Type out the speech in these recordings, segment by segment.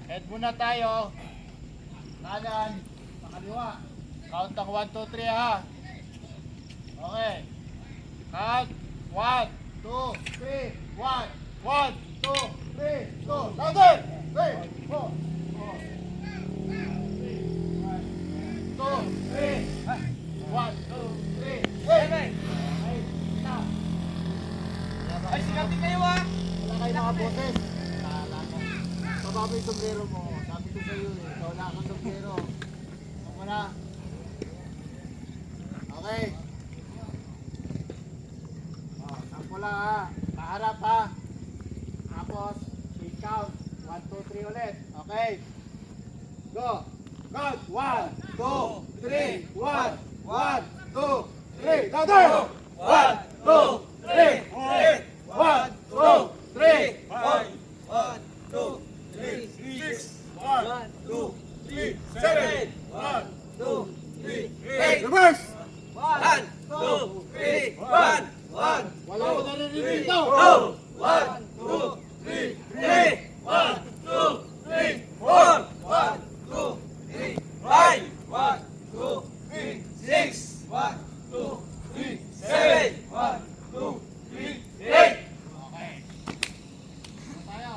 Head muna tayo. Kanan, sa kaliwa. Count ang 1, 2, 3 ha. Okay. Count. 1, 2, 3. 1, 1, 2, 3, go. Louder! 3, 4, 2, 3. 1, 2, 3. Hey! Ay, sigatin kayo ah! Wala kayo mga boses. Pababa yung sombrero mo. Sabi ko sa'yo eh. Ikaw na akong sombrero. Ako na. Okay. Sampo lang ha. Paharap ha. Tapos, big count. 1, 2, 3 ulit. Okay. Go. Count. 1, 2, 3. 1, 1, 2, 3. Louder! 1, 2, 3. 1, 2, 3. 1, 2, 3, 6, 1, 2, 3, 7, 1, 2, 3, 8, Reverse! 1, 2, 3, 1, 1, Wala ko naririnig ito. 1, 2, 3, 3, 1, 2, 3, 4, 1, 2, 3, 5, 1, 2, 3, 6, 1, 2, 3, 7, 1, 2, 3, 8. Okay. Tayo.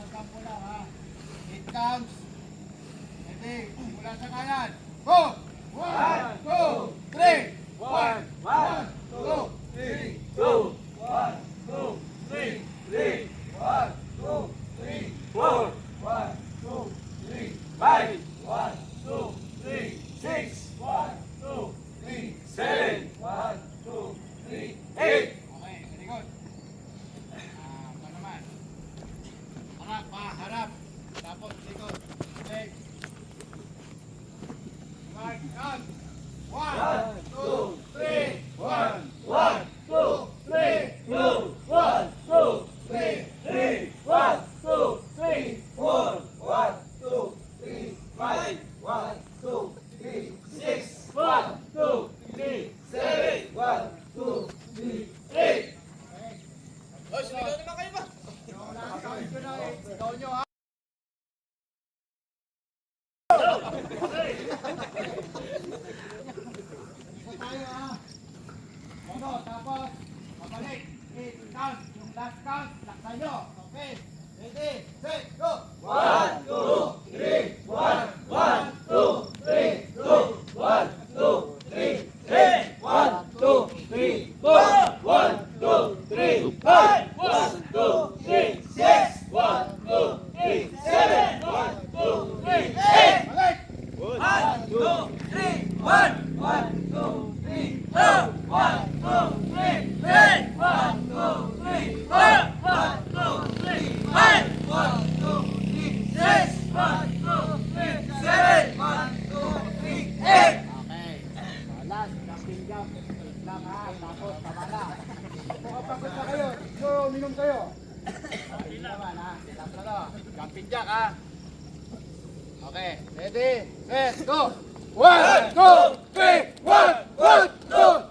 Sampo lang ha. 8 counts. Ready. Mula sa kanan. Go! 1, 2, 3. 1, 1, 2, 3. 2, 1, 2, 3, 3, 1, 2, 3, 4, 1, 2, 3, 5, 1, 2, 3, 6, 1, 2, 3, 7, 1, 2, 3, 8. Okay, very good. Pa naman. Harap pa, harap. Tapos likod. Okay. Mark out. 1, 2, 3. 1, 1, 2, 3. 2, 1, 2, 3. 3, 1, 2, 3, 4, 1, 2, 3, 5, 1, 2, 3, 6, 1, 2, 3, 7, 1, 2, 3, 8. Oh, sumigaw naman kayo ba? Kakawin ko na eh. Ikaw nyo ha. Isa tayo ha. Ano, tapos, pabalik. 8 count. Yung last count, laksan nyo. Okay. Ready, set, go. 1, 2, 3, 1, 1, 2, 3, 2, 1, 2, 3, 3, 1, 2, 3, 4, 1, 2, 3, 5, 1, 2, 3, 6, 1, 2, 3, 7, 1, 2, 3, 8. Balik. 1, 2, 3, 1, 1, 2, 3, 2, 1, 2, 3, 3, 1, 2, 3, 4, 1, 2, 3, 5, 1, 2, 3, 6, 1, 2, 3, 7, 1, 2, 3, 8. Okay. Last, jumping jump. Lang ha. Tapos, tama na. Kung kapagod na kayo, so, minum kayo. Okay naman ha. Tapos ano, jumping jack ha. Okay. Ready, set, go. 1, 2, 3, 1, 1, 2,